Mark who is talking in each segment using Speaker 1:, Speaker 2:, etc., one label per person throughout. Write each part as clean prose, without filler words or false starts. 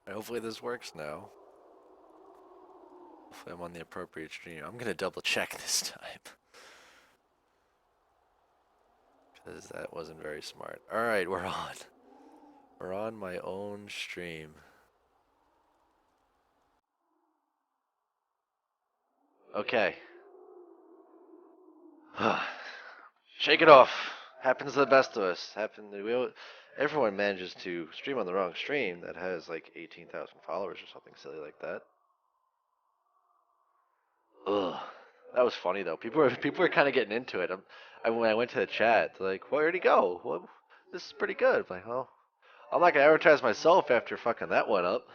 Speaker 1: Hopefully this works now. Hopefully I'm on the appropriate stream. I'm gonna double check this time. Because that wasn't very smart. Alright, we're on. We're on my own stream. Okay. Shake it off. Happens to the best of us. Everyone manages to stream on the wrong stream that has like 18,000 followers or something silly like that. Ugh. That was funny though. People were kind of getting into it. When I went to the chat, they're like, "Well, where'd he go? Well, this is pretty good." I'm like, "Oh, I'm not gonna advertise myself after fucking that one up."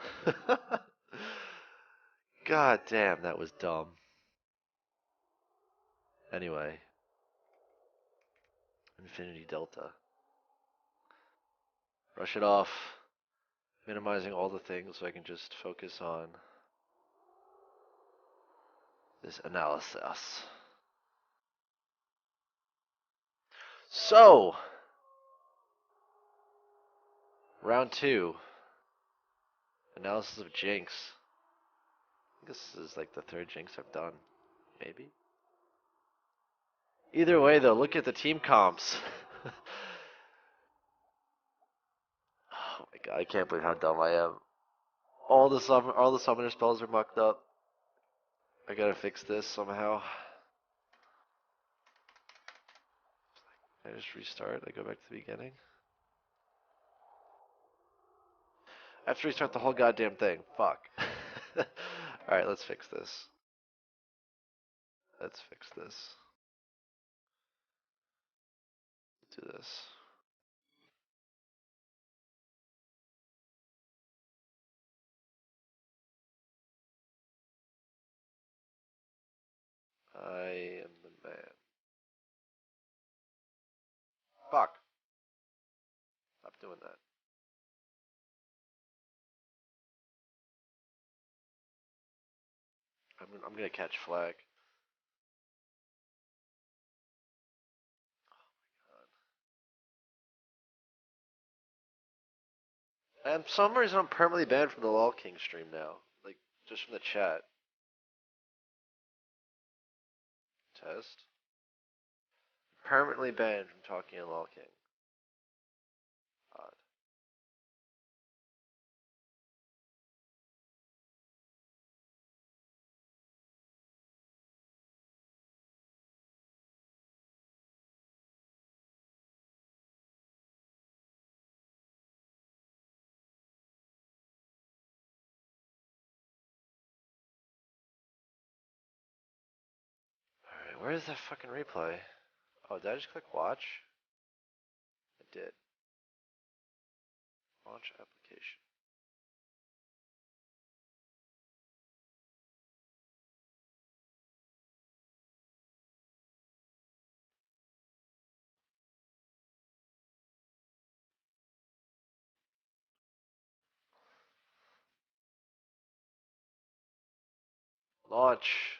Speaker 1: God damn, that was dumb. Anyway, Infinity Delta. Brush it off. Minimizing all the things so I can just focus on this analysis. So, round two. Analysis of Jinx. I think this is like the third Jinx I've done. Maybe? Either way, though, look at the team comps. Oh my god, I can't believe how dumb I am. All the summoner spells are mucked up. I gotta fix this somehow. I just restart. I go back to the beginning. I have to restart the whole goddamn thing. Fuck. Alright, let's fix this. Let's fix this. Do this. I am the man. Fuck. Stop doing that. I'm gonna catch flag. And for some reason I'm permanently banned from the LOL King stream now. Like, just from the chat. Test. Permanently banned from talking in LOL King. Odd. Alright, where is that fucking replay? Oh, did I just click watch? I did. Launch application. Launch.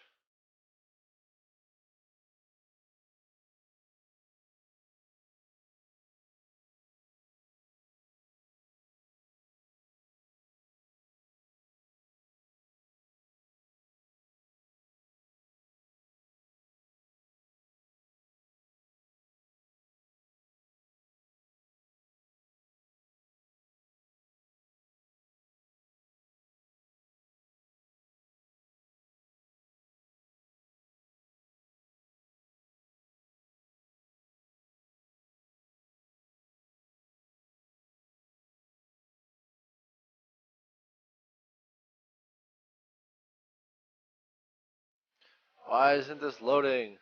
Speaker 1: Why isn't this loading?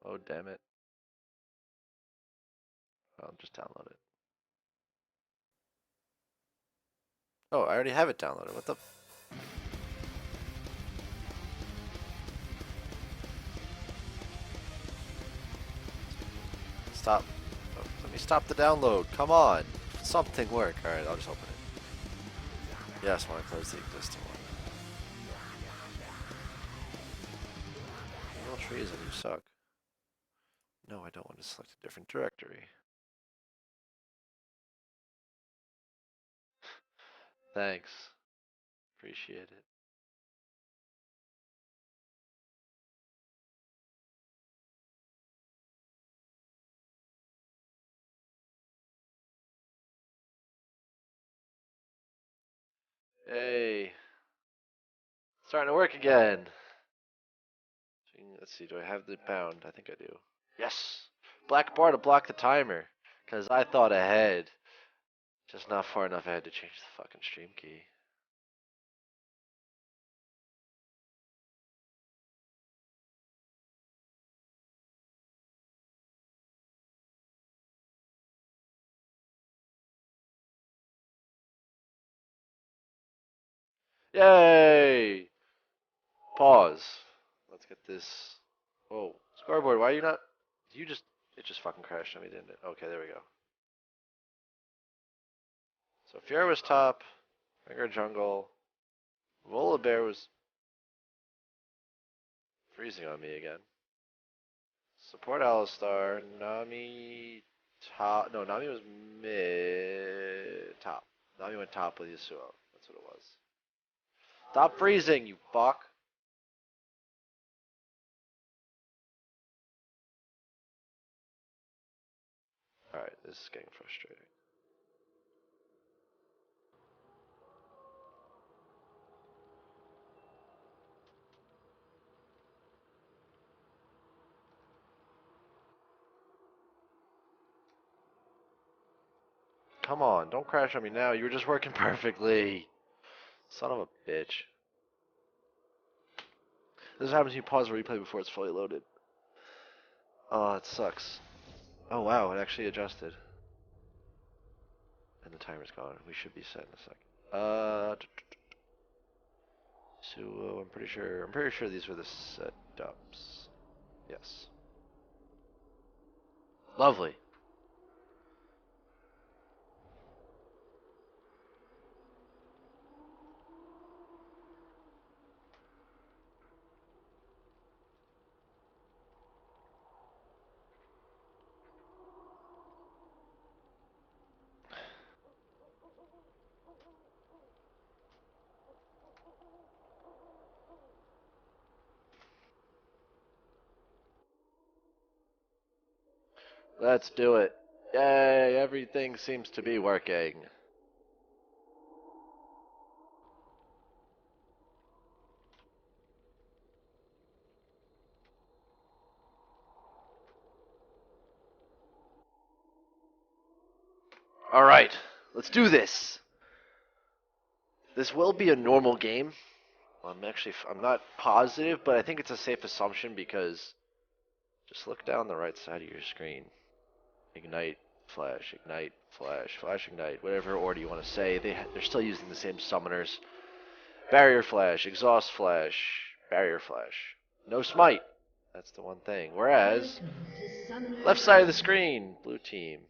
Speaker 1: Oh, damn it. I'll just download it. Oh, I already have it downloaded. What the? Stop. Oh, let me stop the download. Come on. Something work. Alright, I'll just open it. Yes, I want to close the existing one. trees and you suck. No, I don't want to select a different directory. Thanks. Appreciate it. Hey, starting to work again. Let's see, do I have the bound? I think I do. Yes! Black bar to block the timer. Because I thought ahead. Just not far enough ahead to change the fucking stream key. Yay! Pause. Let's get this. Whoa. Scoreboard, why are you not. You just. It just fucking crashed on me, didn't it? Okay, there we go. So Fiora was top. Finger jungle. Volibear was freezing on me again. Support Alistar. Nami top. No, Nami was mid. Top. Nami went top with Yasuo. That's what it was. Stop freezing, you fuck. Alright, this is getting frustrating. Come on, don't crash on me now. You were just working perfectly. Son of a bitch. This happens when you pause the replay before it's fully loaded. Oh, it sucks. Oh wow, it actually adjusted. And the timer's gone. We should be set in a second. So I'm pretty sure these were the setups. Yes. Lovely. Let's do it. Yay, everything seems to be working. Alright, let's do this. This will be a normal game. I'm not positive, but I think it's a safe assumption because just look down the right side of your screen. Ignite, flash, ignite, flash, flash, ignite, whatever order you want to say. They're still using the same summoners. Barrier flash, exhaust flash, barrier flash. No smite. That's the one thing. Whereas, left side of the screen, blue team.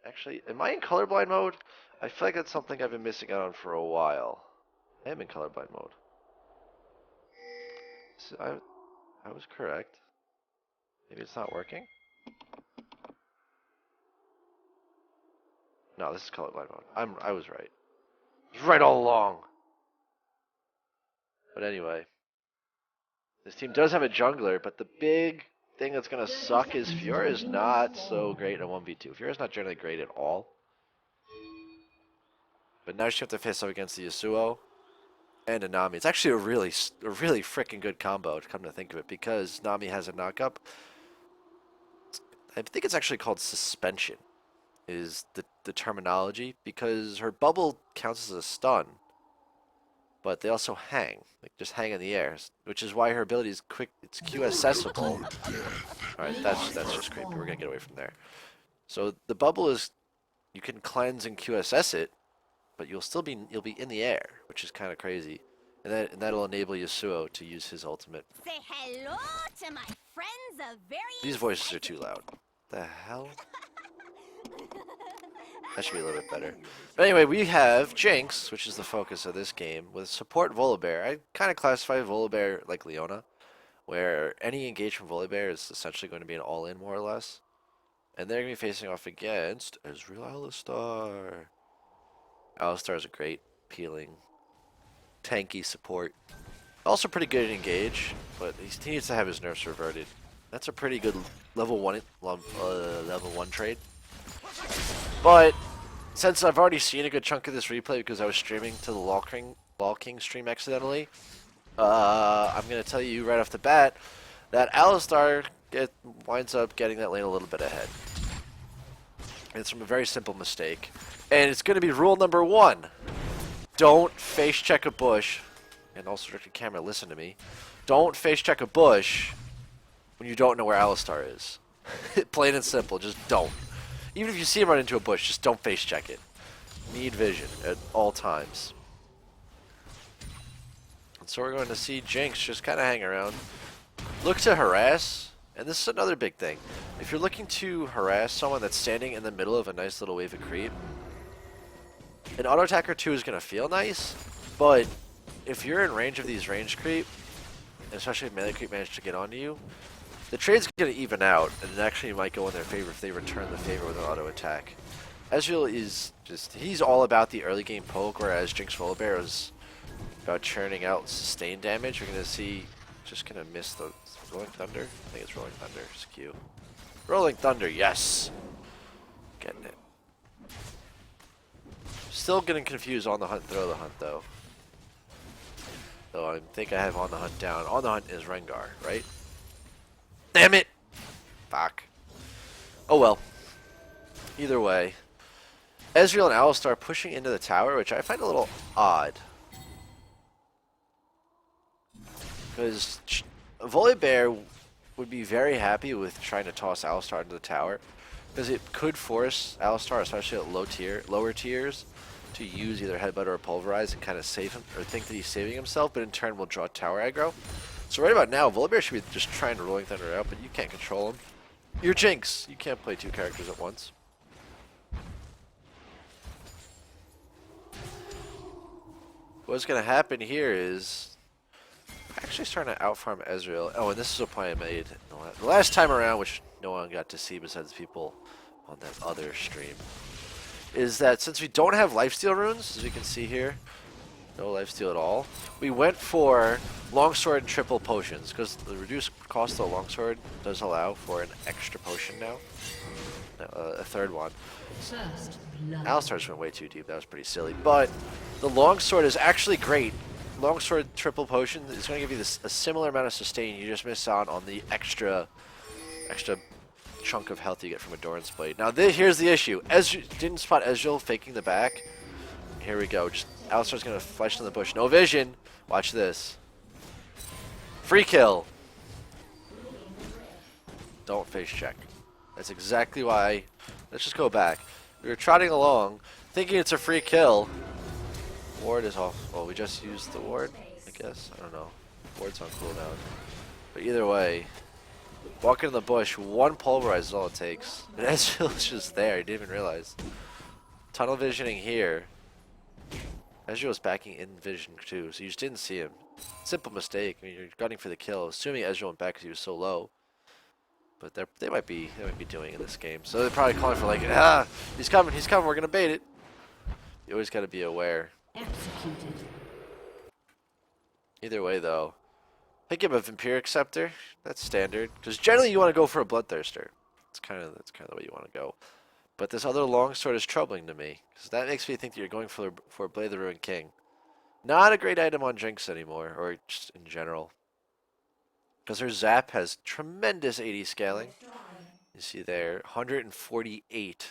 Speaker 1: Actually, am I in colorblind mode? I feel like that's something I've been missing out on for a while. I am in colorblind mode. So I was correct. Maybe it's not working? No, this is colorblind mode. I was right. I was right all along. But anyway, this team does have a jungler, but the big thing that's gonna suck is Fiora is not so great in a 1v2. Fiora's not generally great at all. But now she have to face up against the Yasuo and a Nami. It's actually a really freaking good combo to come to think of it, because Nami has a knockup. I think it's actually called suspension is the terminology, because her bubble counts as a stun, but they also hang, like just hang in the air, which is why her ability is quick. It's Q accessible. All right, that's just creepy. We're gonna get away from there. So the bubble is, you can cleanse and QSS it, but you'll be in the air, which is kind of crazy, and that'll enable Yasuo to use his ultimate.
Speaker 2: Say hello to my friends of various.
Speaker 1: These voices are too loud. The hell? That should be a little bit better. But anyway, we have Jinx, which is the focus of this game, with support Volibear. I kind of classify Volibear like Leona, where any engage from Volibear is essentially going to be an all-in more or less. And they're going to be facing off against Ezreal Alistar. Alistar is a great, peeling, tanky support. Also pretty good at engage, but he needs to have his nerfs reverted. That's a pretty good level one trade. But since I've already seen a good chunk of this replay because I was streaming to the Law King stream accidentally, I'm going to tell you right off the bat that Alistar winds up getting that lane a little bit ahead. It's from a very simple mistake. And it's going to be rule number 1. Don't face check a bush. And also, directed camera, listen to me. Don't face check a bush when you don't know where Alistar is. Plain and simple, just don't. Even if you see him run into a bush, just don't face check it. Need vision at all times. And so we're going to see Jinx just kind of hang around. Look to harass. And this is another big thing. If you're looking to harass someone that's standing in the middle of a nice little wave of creep, an auto attacker 2 is going to feel nice, but if you're in range of these range creep, especially if melee creep managed to get onto you, the trade's going to even out, and it actually might go in their favor if they return the favor with an auto attack. Ezreal is just, he's all about the early game poke, whereas Jinx Volibear is about churning out sustained damage. You're going to see, just going to miss the Rolling Thunder? I think it's Rolling Thunder, it's Q. Rolling Thunder, yes! Getting it. Still getting confused on the hunt, throw the hunt though. Though I think I have on the hunt down. On the hunt is Rengar, right? Damn it! Fuck. Oh well. Either way. Ezreal and Alistar pushing into the tower, which I find a little odd. Because Volibear would be very happy with trying to toss Alistar into the tower. Because it could force Alistar, especially at lower tiers, to use either Headbutt or Pulverize and kind of save him, or think that he's saving himself, but in turn will draw tower aggro. So right about now, Volibear should be just trying to Rolling Thunder out, but you can't control him. You're Jinx. You can't play 2 characters at once. What's going to happen here is actually starting to outfarm Ezreal. Oh, and this is a point I made the last time around, which no one got to see besides people on that other stream, is that since we don't have lifesteal runes, as you can see here, no lifesteal at all, we went for longsword and triple potions, because the reduced cost of a longsword does allow for an extra potion now, a third one. Alistar just went way too deep, that was pretty silly, but the longsword is actually great. Longsword triple potion is going to give you a similar amount of sustain. You just miss out on the extra chunk of health you get from a Doran's Blade. Now here's the issue. Didn't spot Ezreal faking the back. Here we go. Just Alistar's going to flash in the bush. No vision. Watch this. Free kill. Don't face check. That's exactly why. Let's just go back. We were trotting along, thinking it's a free kill. Ward is off. Well, we just used the ward, I guess. I don't know. Ward's on cooldown. But either way, walking in the bush, 1 pulverize is all it takes. And Ezreal's just there. He didn't even realize. Tunnel visioning here. Ezreal was backing in vision too, so you just didn't see him. Simple mistake. I mean, you're gunning for the kill, assuming Ezreal went back because he was so low. But they might be doing in this game. So they're probably calling for like, he's coming, we're gonna bait it. You always gotta be aware.
Speaker 2: Executed.
Speaker 1: Either way though, pick him a Vampiric Scepter. That's standard. Because generally you want to go for a Bloodthirster. That's kind of the way you want to go. But this other longsword is troubling to me, because that makes me think that you're going for Blade of the Ruined King. Not a great item on Jinx anymore, or just in general. Because her Zap has tremendous AD scaling. You see there, 148.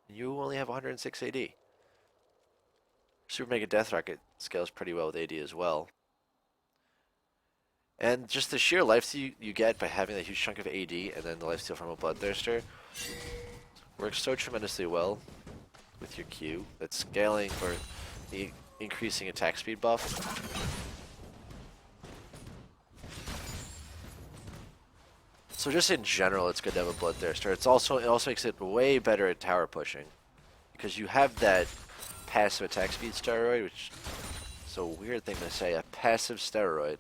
Speaker 1: And you only have 106 AD. Super Mega Death Rocket scales pretty well with AD as well. And just the sheer lifesteal you get by having that huge chunk of AD and then the lifesteal from a Bloodthirster works so tremendously well with your Q. That's scaling for the increasing attack speed buff. So just in general, it's good to have a Bloodthirster. It also makes it way better at tower pushing, because you have that passive attack speed steroid, which is a weird thing to say, a passive steroid.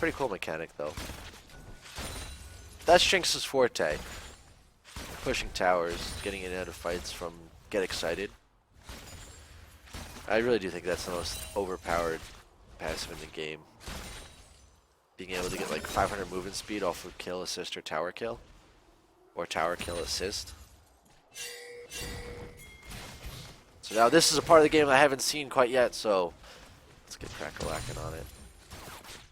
Speaker 1: Pretty cool mechanic, though. That's Jinx's forte. Pushing towers, getting in and out of fights from Get Excited. I really do think that's the most overpowered passive in the game. Being able to get like 500 movement speed off of kill, assist, or tower kill. Or tower kill, assist. So now this is a part of the game I haven't seen quite yet, so let's get crack-a-lacking on it.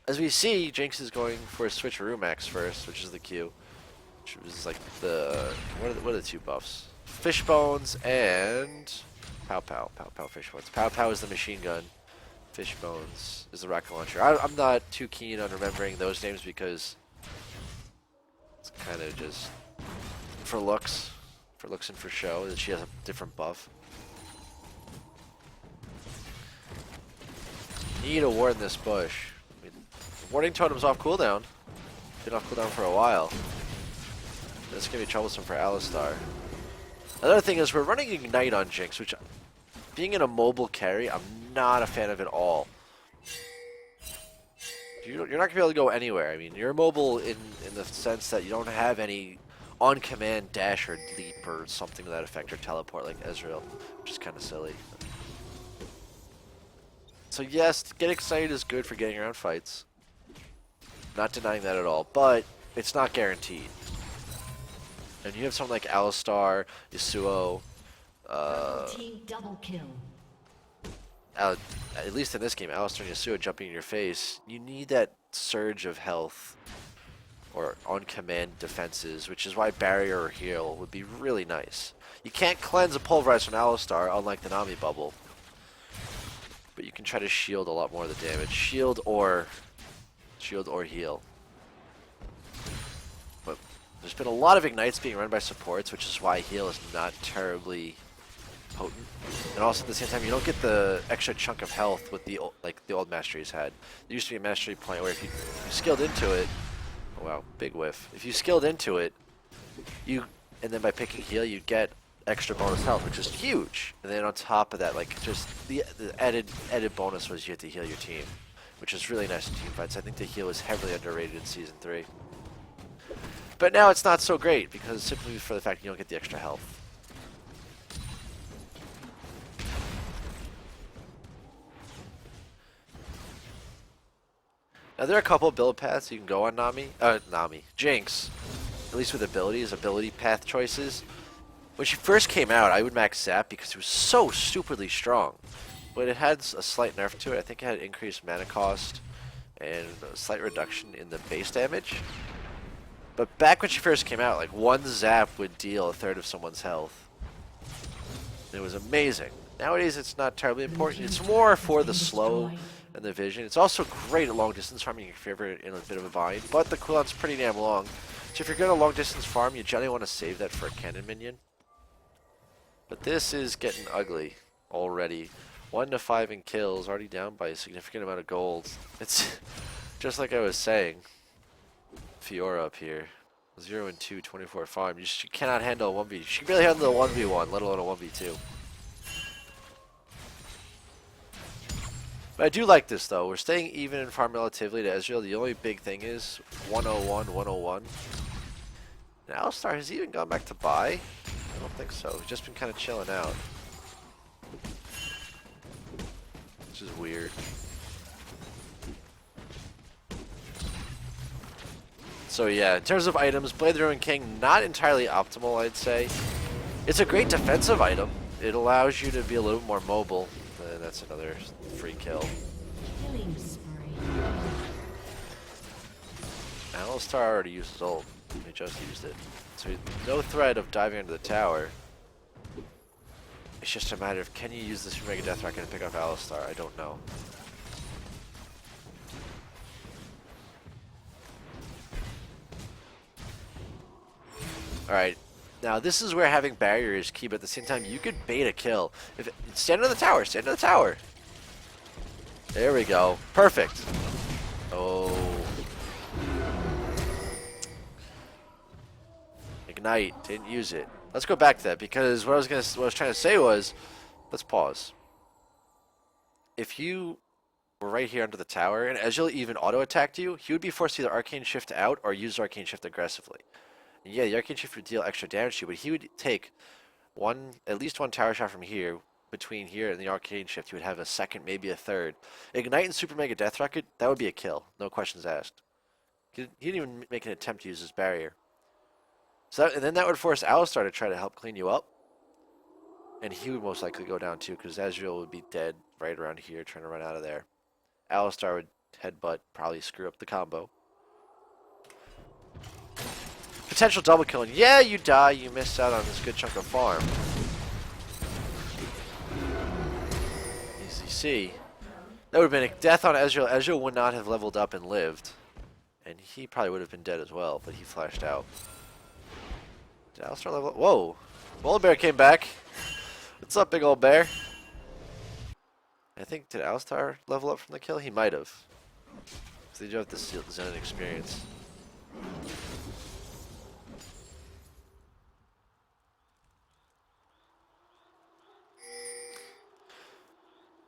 Speaker 1: As we see, Jinx is going for a switcheroo max first, which is the Q. Which was like the... What are the two buffs? Fish Bones and... Pow Pow. Pow Pow Fish Bones. Pow Pow is the machine gun. Fish Bones is the rocket launcher. I'm not too keen on remembering those names because it's kind of just for looks and for show that she has a different buff. Need a ward in this bush. I mean, warding totem's off cooldown. Been off cooldown for a while. This can be troublesome for Alistar. Another thing is we're running Ignite on Jinx, which, being in a mobile carry, I'm not a fan of at all. You're not going to be able to go anywhere. I mean, you're mobile in the sense that you don't have any on-command dash or leap or something to that effect, or teleport like Ezreal, which is kind of silly. So yes, Get Excited is good for getting around fights. Not denying that at all, but it's not guaranteed. And you have someone like Alistar, Yasuo,
Speaker 3: Team double kill.
Speaker 1: at least in this game, Alistar and Yasuo jumping in your face. You need that surge of health or on-command defenses, which is why barrier or heal would be really nice. You can't cleanse a pulverize from Alistar, unlike the Nami bubble, but you can try to shield a lot more of the damage. Shield or heal. But there's been a lot of ignites being run by supports, which is why heal is not terribly potent. And also at the same time, you don't get the extra chunk of health with the old masteries had. There used to be a mastery point where if you skilled into it, oh wow, big whiff. If you skilled into it, and then by picking heal, you'd get extra bonus health, which is huge. And then on top of that, like just the added bonus was you had to heal your team, which is really nice in team fights. I think the heal is heavily underrated in Season 3. But now it's not so great, because simply for the fact you don't get the extra health. Now there are a couple of build paths you can go on Jinx, at least with abilities, ability path choices. When she first came out, I would max Zap because it was so stupidly strong. But it had a slight nerf to it. I think it had increased mana cost and a slight reduction in the base damage. But back when she first came out, like one Zap would deal a third of someone's health. It was amazing. Nowadays it's not terribly important. It's more for the slow and the vision. It's also great at long distance farming if you're ever in a bit of a bind, but the cooldown's pretty damn long. So if you're going to long distance farm, you generally want to save that for a cannon minion. But this is getting ugly already. 1 to 5 in kills, already down by a significant amount of gold. It's just like I was saying. Fiora up here. 0 and 2, 24 farm. She cannot handle a 1v. She can barely handle a 1v1, let alone a 1v2. But I do like this though. We're staying even in farm relatively to Ezreal. The only big thing is 101, 101. And Alistar has even gone back to buy? I don't think so. He's just been kind of chilling out. Which is weird. So yeah, in terms of items, Blade the Ruined King, not entirely optimal, I'd say. It's a great defensive item. It allows you to be a little more mobile. And that's another free kill.
Speaker 3: Killing spree.
Speaker 1: Alistar already used his ult. He just used it. So no threat of diving into the tower. It's just a matter of, can you use this Mega Death Racket and pick off Alistar? I don't know. Alright, now this is where having barrier is key, but at the same time you could bait a kill. Stand on the tower, stand on the tower. There we go. Perfect. Oh. Ignite, didn't use it. Let's go back to that, because what I was trying to say was, let's pause. If you were right here under the tower, and Ezreal even auto-attacked you, he would be forced to either Arcane Shift out or use Arcane Shift aggressively. And yeah, the Arcane Shift would deal extra damage to you, but he would take at least one tower shot from here, between here and the Arcane Shift. He would have a second, maybe a third. Ignite and Super Mega Death Rocket, that would be a kill. No questions asked. He didn't even make an attempt to use his barrier. So and then that would force Alistar to try to help clean you up. And he would most likely go down too, because Ezreal would be dead right around here, trying to run out of there. Alistar would headbutt, probably screw up the combo. Potential double kill, and yeah, you die. You missed out on this good chunk of farm. As you see, that would have been a death on Ezreal. Ezreal would not have leveled up and lived. And he probably would have been dead as well, but he flashed out. Did Alistar level up? Whoa! Polar Bear came back. What's up, big old bear? I think, did Alistar level up from the kill? He might have. Because they do have the Zen experience.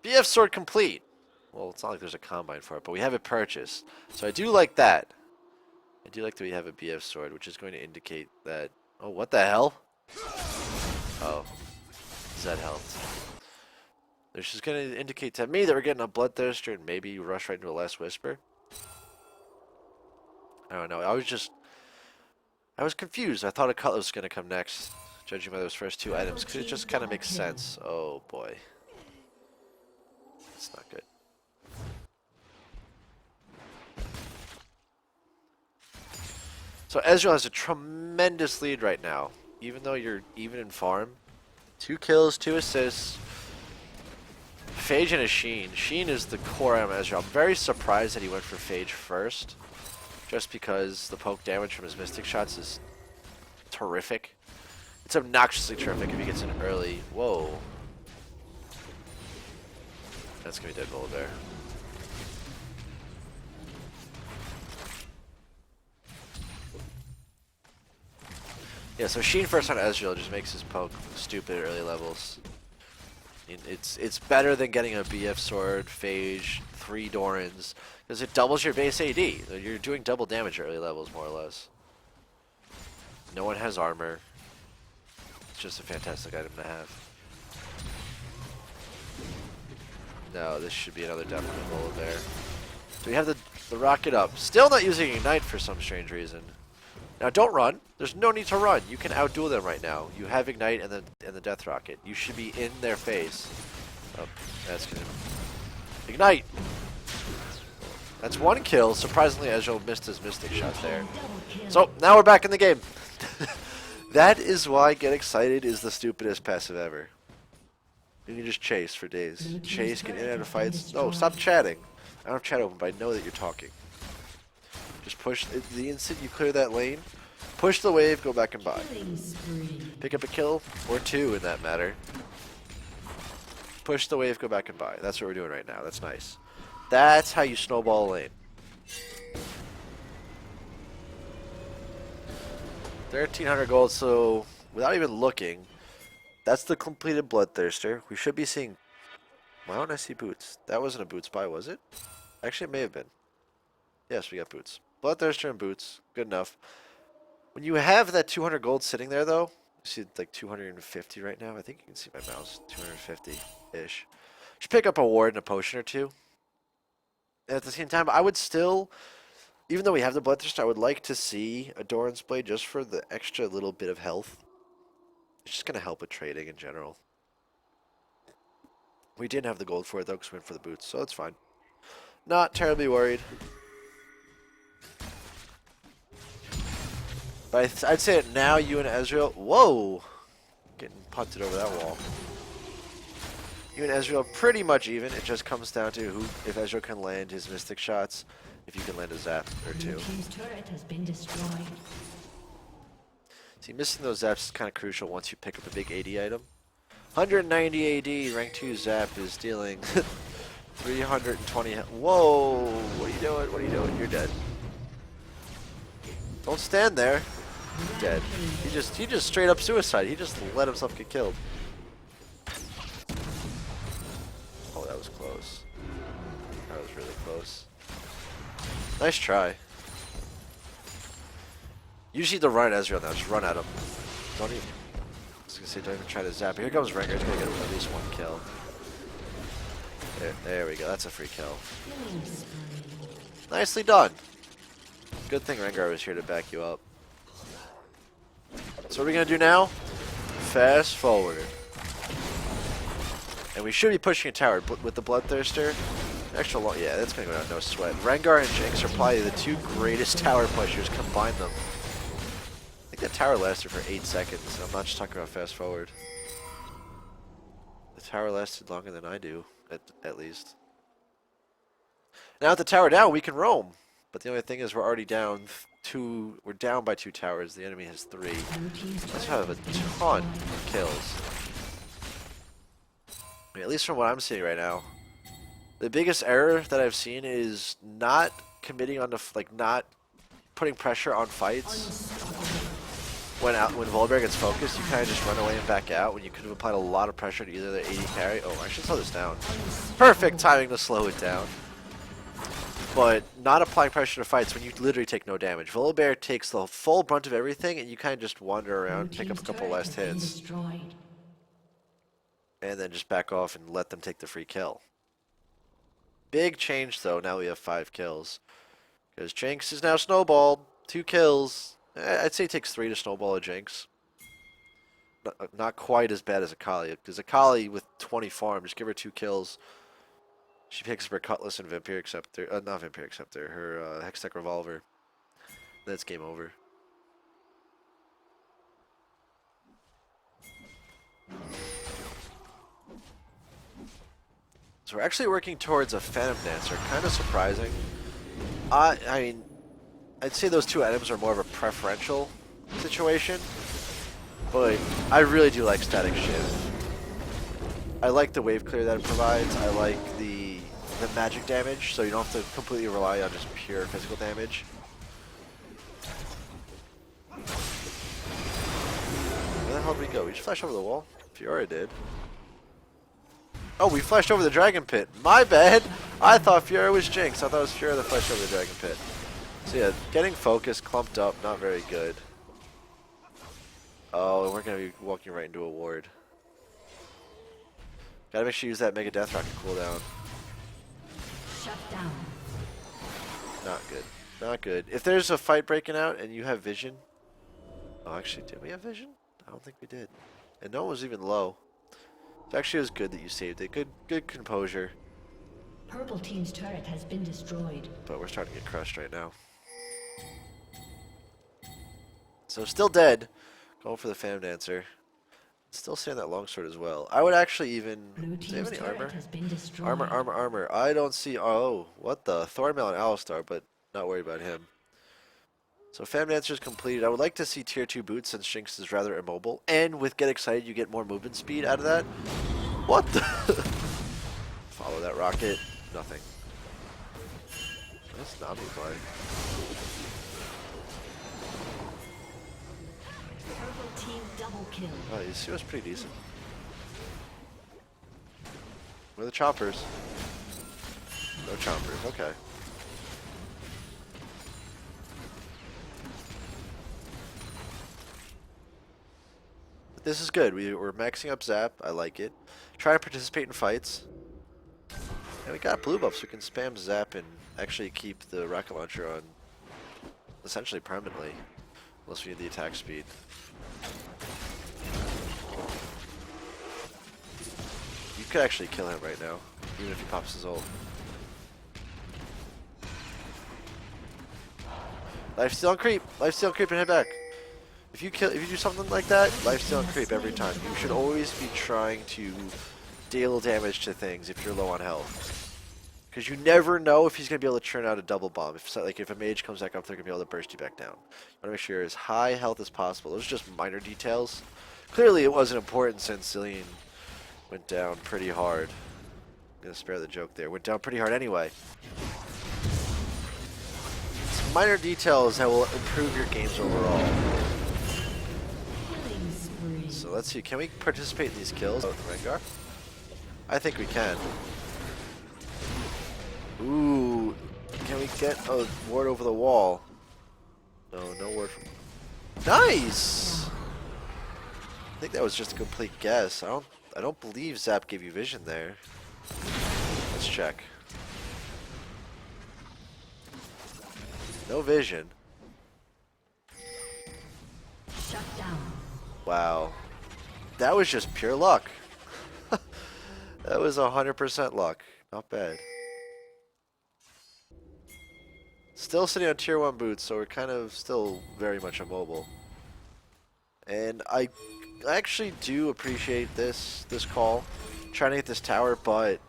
Speaker 1: BF sword complete. Well, it's not like there's a combine for it, but we have it purchased. So I do like that. I do like that we have a BF sword, which is going to indicate that... Oh, what the hell? Oh. Zed health. This is going to indicate to me that we're getting a Bloodthirster and maybe rush right into a Last Whisper. I don't know. I was confused. I thought a Cutlass was going to come next, judging by those first two items, because it just kind of makes sense. Oh, boy. It's not good. So Ezreal has a tremendous lead right now, even though you're even in farm. 2 kills, 2 assists. Phage and a Sheen. Sheen is the core item of Ezreal. I'm very surprised that he went for Phage first, just because the poke damage from his Mystic shots is terrific. It's obnoxiously terrific if he gets an early. Whoa. That's gonna be dead Polar Bear. Yeah, so Sheen first on Ezreal just makes his poke stupid at early levels. It's better than getting a BF sword, Phage, 3 Dorans, because it doubles your base AD. You're doing double damage at early levels, more or less. No one has armor. It's just a fantastic item to have. No, this should be another definite Polar Bear. So we have the rocket up. Still not using Ignite for some strange reason. Now don't run. There's no need to run. You can outduel them right now. You have Ignite and the Death Rocket. You should be in their face. Oh, that's gonna Ignite. That's 1 kill. Surprisingly, Ezreal missed his Mystic shot there. So now we're back in the game. That is why Get Excited is the stupidest passive ever. You can just chase for days. Chase, get in and out of fights. No, stop chatting. I don't have chat open, but I know that you're talking. Just push the instant you clear that lane. Push the wave, go back and buy. Pick up a kill, or 2 in that matter. Push the wave, go back and buy. That's what we're doing right now. That's nice. That's how you snowball a lane. 1,300 gold, so without even looking, that's the completed Bloodthirster. We should be seeing... Why don't I see boots? That wasn't a boots buy, was it? Actually, it may have been. Yes, we got boots. Bloodthirster and boots. Good enough. When you have that 200 gold sitting there, though, you see like 250 right now. I think you can see my mouse. 250-ish. Should pick up a ward and a potion or 2. And at the same time, I would still... Even though we have the Bloodthirster, I would like to see a Doran's Blade just for the extra little bit of health. It's just going to help with trading in general. We didn't have the gold for it, though, because we went for the boots, so it's fine. Not terribly worried. But I'd say it now, you and Ezreal... Whoa! Getting punted over that wall. You and Ezreal are pretty much even. It just comes down to who, if Ezreal can land his Mystic shots, if you can land a Zap or 2.
Speaker 3: Team's turret has been destroyed.
Speaker 1: See, missing those Zaps is kind of crucial once you pick up a big AD item. 190 AD, rank 2 Zap is dealing 320. Whoa! What are you doing? What are you doing? You're dead. Don't stand there. Dead. He just straight up suicide. He just let himself get killed. Oh, that was close. That was really close. Nice try. You just need to run at Ezreal now. Just run at him. Don't even. I was gonna say, don't even try to zap. Here comes Rengar. He's gonna get at least one kill. There we go. That's a free kill. Nicely done. Good thing Rengar was here to back you up. So what are we gonna do now? Fast forward. And we should be pushing a tower with the Bloodthirster. Extra long, yeah, that's gonna go down no sweat. Rengar and Jinx are probably the two greatest tower pushers. Combine them. I think that tower lasted for 8 seconds. I'm not just talking about fast forward. The tower lasted longer than I do, at least. Now with the tower down, we can roam. But the only thing is we're already down we're down by 2 towers. The enemy has 3. Let's have a ton of kills. I mean, at least from what I'm seeing right now. The biggest error that I've seen is not committing on the, not putting pressure on fights. When Volibear gets focused, you kind of just run away and back out when you could have applied a lot of pressure to either the AD carry. Oh, I should slow this down. Perfect timing to slow it down. But not applying pressure to fights when you literally take no damage. Volibear takes the full brunt of everything, and you kind of just wander around, pick up a couple last hits, and then just back off and let them take the free kill. Big change, though. Now we have 5 kills. Because Jinx is now snowballed. 2 kills. I'd say it takes 3 to snowball a Jinx. Not quite as bad as Akali. Because Akali, with 20 farm, just give her 2 kills. She picks up her Cutlass and Vampiric Scepter. Not Vampiric Scepter. Her Hextech Revolver. Then it's game over. So we're actually working towards a Phantom Dancer. Kind of surprising. I mean, I'd say those 2 items are more of a preferential situation. But I really do like Static Shiv. I like the wave clear that it provides. I like the magic damage, so you don't have to completely rely on just pure physical damage. Where the hell did we go? We just flashed over the wall? Fiora did. Oh, we flashed over the Dragon Pit. My bad! I thought Fiora was Jinx. I thought it was Fiora that flashed over the Dragon Pit. So yeah, getting focused, clumped up, not very good. Oh, and we're going to be walking right into a ward. Gotta make sure you use that Mega Death Rocket cooldown.
Speaker 3: Shut down.
Speaker 1: Not good. Not good. If there's a fight breaking out and you have vision... Oh, actually, did we have vision? I don't think we did. And no one was even low. So actually, it was good that you saved it. Good composure.
Speaker 3: Purple team's turret has been destroyed.
Speaker 1: But we're starting to get crushed right now. So still dead. Going for the Phantom Dancer. Still seeing that longsword as well. I would actually even...
Speaker 3: Blue
Speaker 1: Do they have
Speaker 3: team's
Speaker 1: any armor?
Speaker 3: turret has been destroyed.
Speaker 1: Armor. I don't see... Oh, what the? Thornmail and Alistar, but not worried about him. So Phantom Dancer is completed. I would like to see tier 2 boots since Jinx is rather immobile. And with Get Excited, you get more movement speed out of that. What the? Follow that rocket. Nothing. That's not me playing.
Speaker 3: Purple team double kill.
Speaker 1: Oh, you see, was pretty decent. Where are the choppers? No choppers. Okay. But this is good. We're maxing up Zap. I like it. Try to participate in fights. And we got blue buffs. We can spam Zap and actually keep the rocket launcher on essentially permanently. Unless we need the attack speed. You could actually kill him right now, even if he pops his ult. Lifesteal and creep. Lifesteal and creep and head back. If you do something like that, lifesteal and creep every time. You should always be trying to deal damage to things if you're low on health. Because you never know if he's going to be able to churn out a double bomb. If a mage comes back up, they're going to be able to burst you back down. You want to make sure you're as high health as possible. Those are just minor details. Clearly it wasn't important since Cillian went down pretty hard. I'm going to spare the joke there. Went down pretty hard anyway. Some minor details that will improve your games overall. So let's see. Can we participate in these kills with Rengar? I think we can. Ooh, can we get a ward over the wall? No, no ward from... Nice! I think that was just a complete guess. I don't believe Zap gave you vision there. Let's check. No vision.
Speaker 3: Shut down.
Speaker 1: Wow. That was just pure luck. That was 100% luck. Not bad. Still sitting on tier 1 boots, so we're kind of still very much immobile. And I actually do appreciate this call, trying to get this tower, but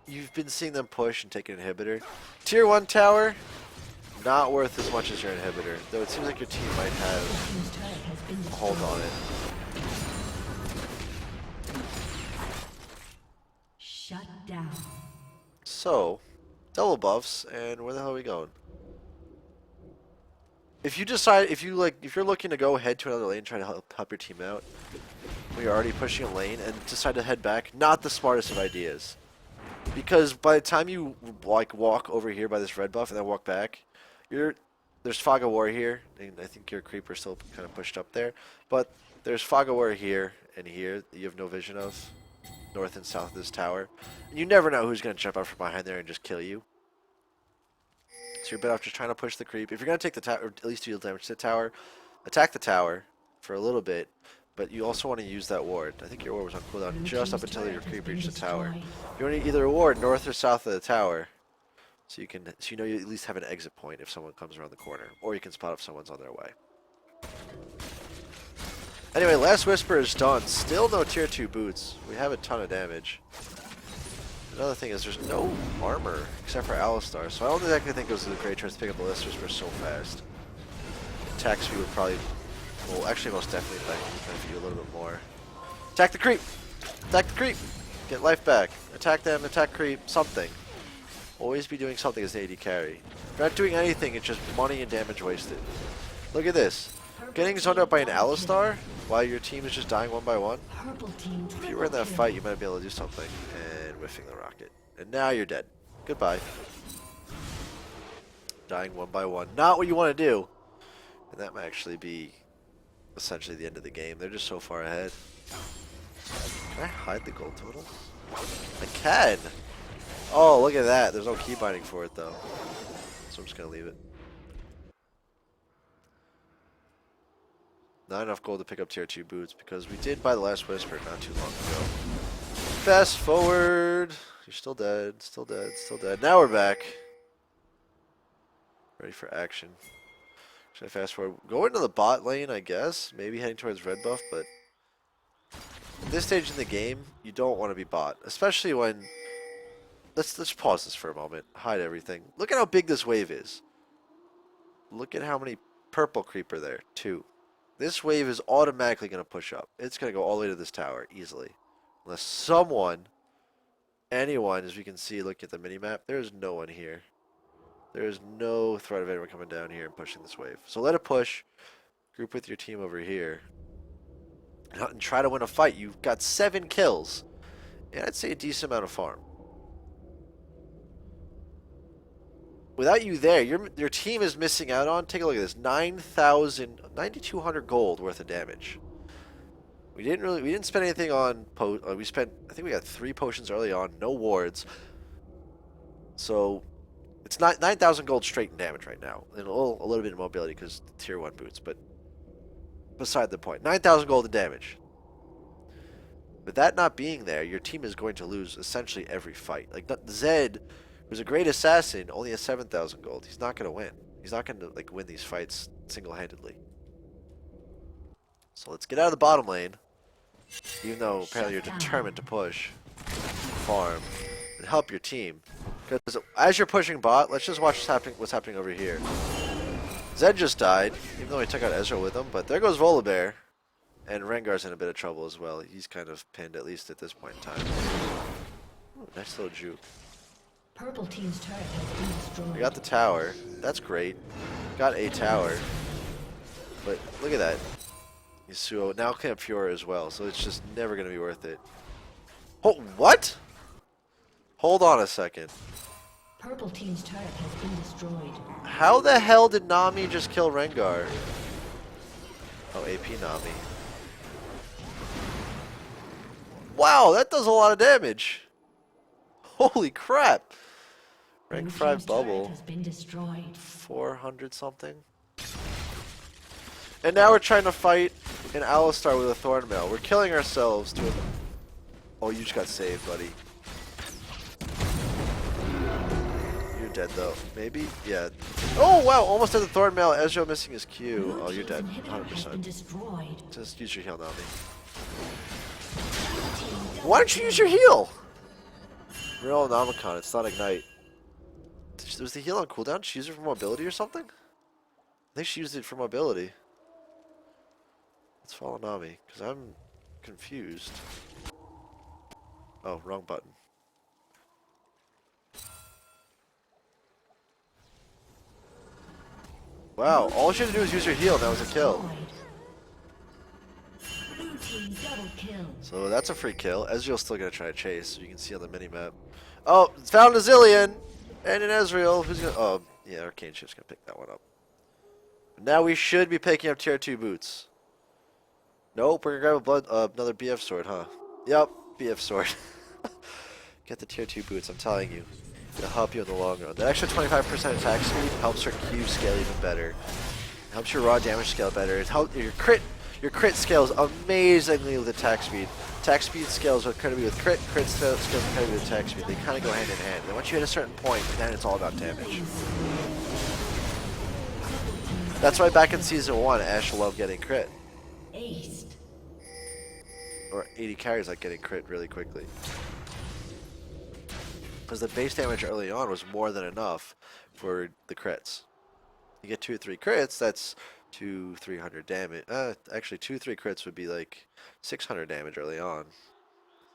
Speaker 1: you've been seeing them push and take an inhibitor. Tier 1 tower, not worth as much as your inhibitor, though it seems like your team might have a hold on it.
Speaker 3: Shut down.
Speaker 1: So, double buffs, and where the hell are we going? If you decide, if you're looking to go head to another lane, try to help your team out, when you're already pushing a lane, and decide to head back, not the smartest of ideas. Because by the time you like walk over here by this red buff and then walk back, there's Fog of War here, and I think your creeper's still kind of pushed up there, but there's Fog of War here and here that you have no vision of, north and south of this tower. And you never know who's going to jump out from behind there and just kill you. So you're better off just trying to push the creep. If you're going to take the tower, or at least deal damage to the tower, attack the tower for a little bit, but you also want to use that ward. I think your ward was on cooldown just up until your creep reached the tower. You want to either a ward north or south of the tower, so you know you at least have an exit point if someone comes around the corner, or you can spot if someone's on their way. Anyway, Last Whisper is done. Still no tier 2 boots. We have a ton of damage. Another thing is there's no armor except for Alistar, so I don't exactly think it was a great choice to pick up the Last Whisper so fast. Attack speed would probably, well, actually most definitely benefit you a little bit more. Attack the creep! Attack the creep! Get life back. Attack them, attack creep, something. Always be doing something as an AD carry. If you're not doing anything, it's just money and damage wasted. Look at this. Getting zoned out by an Alistar while your team is just dying one by one. If you were in that fight, you might be able to do something. And whiffing the rocket. And now you're dead. Goodbye. Dying one by one. Not what you want to do. And that might actually be essentially the end of the game. They're just so far ahead. Can I hide the gold total? I can! Oh, look at that. There's no key binding for it, though. So I'm just going to leave it. Not enough gold to pick up tier 2 boots because we did buy the Last Whisper not too long ago. Fast forward. You're still dead, still dead, still dead. Now we're back. Ready for action. Should I fast forward? Go into the bot lane, I guess. Maybe heading towards red buff, but at this stage in the game, you don't want to be bot. Especially when... Let's pause this for a moment. Hide everything. Look at how big this wave is. Look at how many purple creeper there. 2. This wave is automatically going to push up. It's going to go all the way to this tower, easily. Unless someone, anyone, as we can see, look at the minimap, there's no one here. There is no threat of anyone coming down here and pushing this wave. So let it push. Group with your team over here. And try to win a fight. You've got 7 kills. And I'd say a decent amount of farm. Without you there, your team is missing out on, take a look at this, 9,200 gold worth of damage. We didn't spend anything on, I think we got 3 potions early on, no wards. So, it's 9,000 gold straight in damage right now. And a little bit of mobility because tier 1 boots, but beside the point. 9,000 gold in damage. With that not being there, your team is going to lose essentially every fight. Like, Zed, who's a great assassin, only has 7,000 gold. He's not going to win. He's not going to like win these fights single-handedly. So let's get out of the bottom lane. Even though apparently you're determined to push, farm, and help your team. Because as you're pushing bot, let's just watch what's happening over here. Zed just died, even though he took out Ezreal with him. But there goes Volibear. And Rengar's in a bit of trouble as well. He's kind of pinned, at least at this point in time. Ooh, nice little juke.
Speaker 3: Purple team's turret has been destroyed.
Speaker 1: We got the tower. That's great. Got a tower. But look at that. Yasuo now Camp Fiora as well, so it's just never going to be worth it. Oh, what? Hold on a second.
Speaker 3: Purple team's turret has been destroyed.
Speaker 1: How the hell did Nami just kill Rengar? Oh, AP Nami. Wow, that does a lot of damage. Holy crap. Rank 5 bubble.
Speaker 3: Has been destroyed.
Speaker 1: 400 something. And now we're trying to fight an Alistar with a Thornmail. We're killing ourselves to a... Oh, you just got saved, buddy. You're dead, though. Maybe? Yeah. Oh, wow. Almost had the Thornmail. Ezreal missing his Q. Oh, you're dead. 100%. Just use your heal, Nami. Why don't you use your heal? Real Nomicon. It's not Ignite. Was the heal on cooldown? Did she use it for mobility or something? I think she used it for mobility. Let's follow Nami, because I'm confused. Oh, wrong button. Wow, all she had to do was use her heal, and that was a kill. So that's a free kill. Ezreal's still going to try to chase, so you can see on the minimap. Oh, it's found a Zillion! And an Ezreal. Who's going to... Oh, yeah, Arcane Shift's going to pick that one up. Now we should be picking up tier 2 boots. Nope, we're going to grab another BF sword, huh? Yep, BF sword. Get the tier 2 boots, I'm telling you. It'll help you in the long run. That extra 25% attack speed helps your Q scale even better. It helps your raw damage scale better. It helps your crit scales amazingly with attack speed. Attack speed scales incredibly with crit scales incredibly with attack speed. They kind of go hand in hand. And once you hit a certain point, then it's all about damage. That's why back in Season 1, Ashe loved getting crit.
Speaker 3: Aced.
Speaker 1: Or 80 carries like getting crit really quickly. Because the base damage early on was more than enough for the crits. You get 2 or 3 crits, that's 200-300 damage. Actually 2-3 crits would be like 600 damage early on.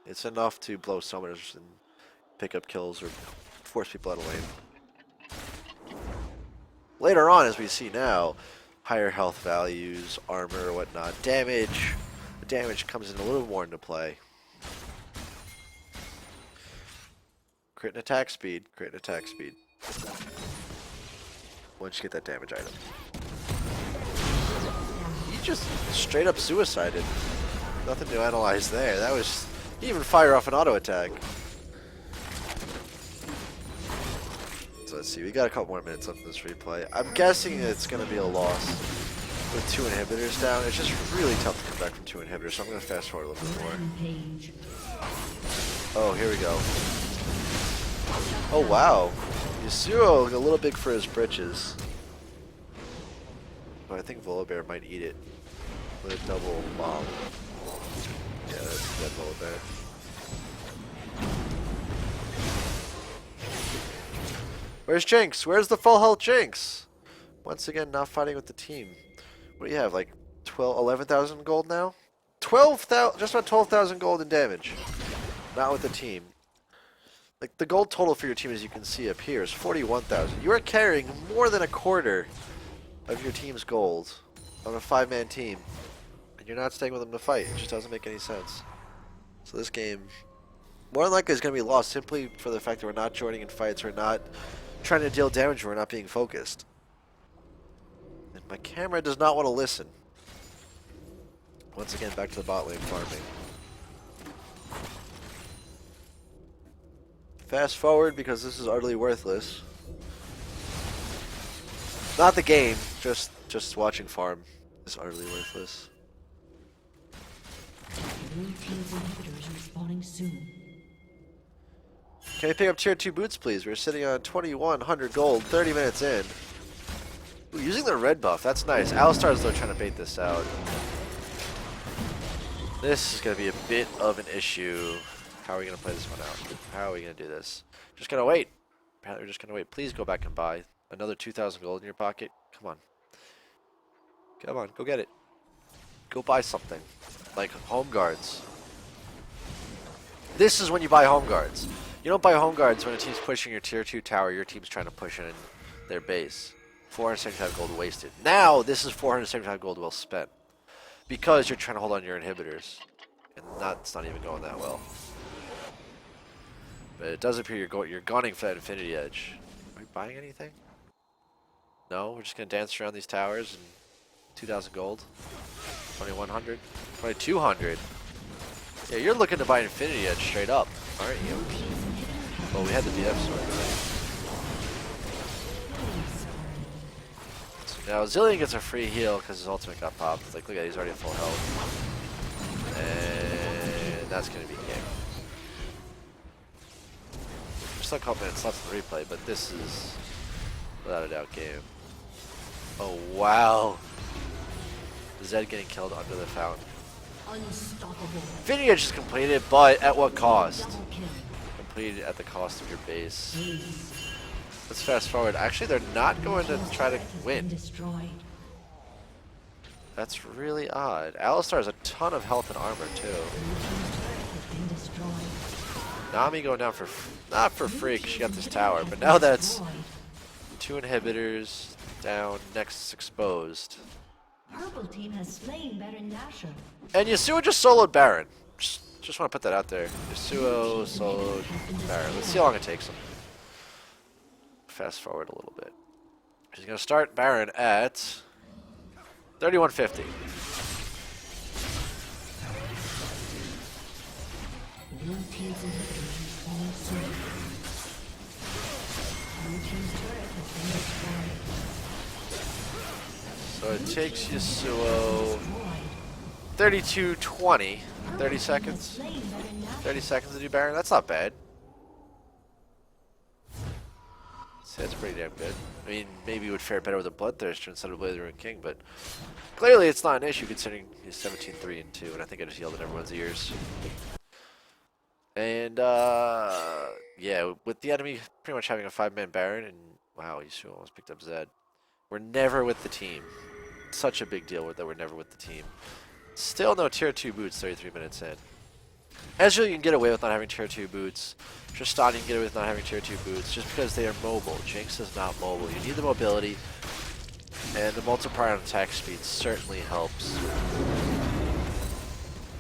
Speaker 1: It's enough to blow summoners and pick up kills or force people out of lane. Later on, as we see now, higher health values, armor, or whatnot, damage. The damage comes in a little more into play. Crit and attack speed, crit and attack speed. Once you get that damage item. He just straight up suicided. Nothing to analyze there. That was... He even fire off an auto attack. So let's see, we got a couple more minutes left in this replay. I'm guessing it's going to be a loss with 2 inhibitors down. It's just really tough to come back from 2 inhibitors, so I'm going to fast forward a little bit more. Oh, here we go. Oh, wow. Yasuo a little big for his britches. But I think Volibear might eat it with a double bomb. Yeah, that's a dead Volibear. Where's Jinx? Where's the full health Jinx? Once again, not fighting with the team. What do you have, like 11,000 gold now? 12,000, just about 12,000 gold in damage. Not with the team. Like, the gold total for your team, as you can see up here, is 41,000. You are carrying more than a quarter of your team's gold on a 5-man team. And you're not staying with them to fight. It just doesn't make any sense. So this game, more than likely, is going to be lost simply for the fact that we're not joining in fights, we're not trying to deal damage, we're not being focused. And my camera does not want to listen. Once again, back to the bot lane farming. Fast forward because this is utterly worthless. Not the game, just watching farm is utterly worthless.
Speaker 3: Blue team's inhibitors respawning soon.
Speaker 1: Can we pick up tier 2 boots, please? We're sitting on 2,100 gold, 30 minutes in. Ooh, using the red buff, that's nice. Alistar's though trying to bait this out. This is going to be a bit of an issue. How are we going to play this one out? How are we going to do this? Just going to wait. Apparently we're just going to wait. Please go back and buy another 2,000 gold in your pocket. Come on. Come on, go get it. Go buy something. Like home guards. This is when you buy home guards. You don't buy home guards when a team's pushing your tier 2 tower, your team's trying to push in their base. 475 gold wasted. Now, this is 475 gold well spent. Because you're trying to hold on to your inhibitors. And that's not even going that well. But it does appear you're gunning for that Infinity Edge. Are we buying anything? No, we're just gonna dance around these towers and 2,000 gold, 2,100, 2,200. Yeah, you're looking to buy Infinity Edge straight up, aren't you? Well, we had the DF sword already. So now Zillion gets a free heal because his ultimate got popped. It's like, look at, he's already at full health, and that's gonna be game. There's still a couple minutes left in the replay, but this is without a doubt game. Oh wow, Zed getting killed under the fountain.
Speaker 3: Unstoppable.
Speaker 1: Infinity Edge is completed, but at what cost?
Speaker 3: Double kill.
Speaker 1: Completed at the cost of your base. Let's fast forward. Actually, they're not going to try to win.
Speaker 3: Destroyed.
Speaker 1: That's really odd. Alistar has a ton of health and armor too. Nami going down for not for free because she got this tower, but now that's 2 inhibitors down. Next is exposed.
Speaker 3: Purple team has slain Baron Nashor.
Speaker 1: And Yasuo just soloed Baron. Just want to put that out there. Yasuo soloed Baron. Let's see how long it takes him. Fast forward a little bit. He's going to start Baron at 3150.
Speaker 3: Blue team's inhibitor has fallen soon. Blue team's turret has been destroyed.
Speaker 1: So it takes Yasuo 3220. 30 seconds. 30 seconds to do Baron. That's not bad. See, that's pretty damn good. I mean, maybe he would fare better with a Bloodthirster instead of Blade of the Ruined King, but clearly it's not an issue considering he's 17-3 and 2, and I think I just yelled in everyone's ears. And yeah, with the enemy pretty much having a 5-man Baron, and wow, Yasuo almost picked up Zed. We're never with the team. Such a big deal that we're never with the team. Still no tier 2 boots 33 minutes in. Ezreal you can get away with not having tier 2 boots. Tristan you can get away with not having tier 2 boots just because they are mobile. Jinx is not mobile. You need the mobility, and the multiplier on attack speed certainly helps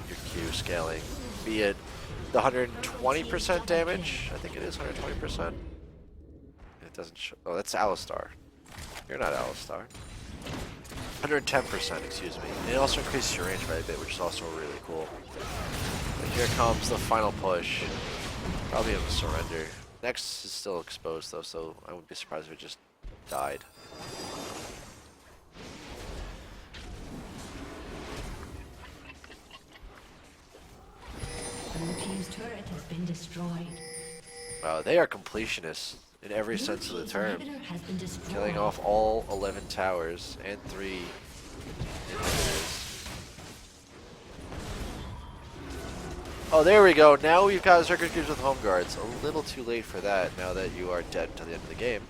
Speaker 1: your Q scaling. Be it the 120% damage, I think it is 120%. It doesn't show. Oh, that's Alistar. You're not Alistar. 110%, excuse me. And it also increases your range by a bit, which is also really cool. But here comes the final push. Probably able to surrender. Next is still exposed though, so I wouldn't be surprised if it just died.
Speaker 3: Blue team's turret has been destroyed.
Speaker 1: Wow, they are completionists in every sense of the term.
Speaker 3: Inhibitor has been destroyed.
Speaker 1: Killing off all 11 towers and 3 inhibitors. Oh, there we go. Now we've got Circuit Cubes with Home Guards. A little too late for that now that you are dead until the end of the game.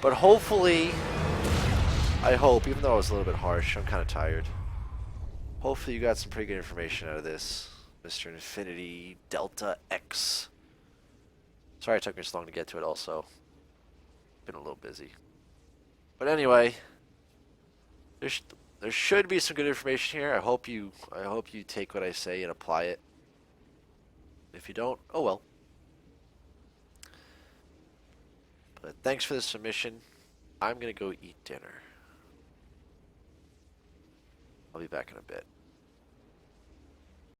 Speaker 1: But hopefully, I hope, even though I was a little bit harsh, I'm kind of tired. Hopefully you got some pretty good information out of this, Mr. Infinity Delta X. Sorry it took me so long to get to it also. Been a little busy. But anyway, there should be some good information here. I hope you take what I say and apply it. If you don't, oh well. But thanks for the submission. I'm gonna go eat dinner. I'll be back in a bit.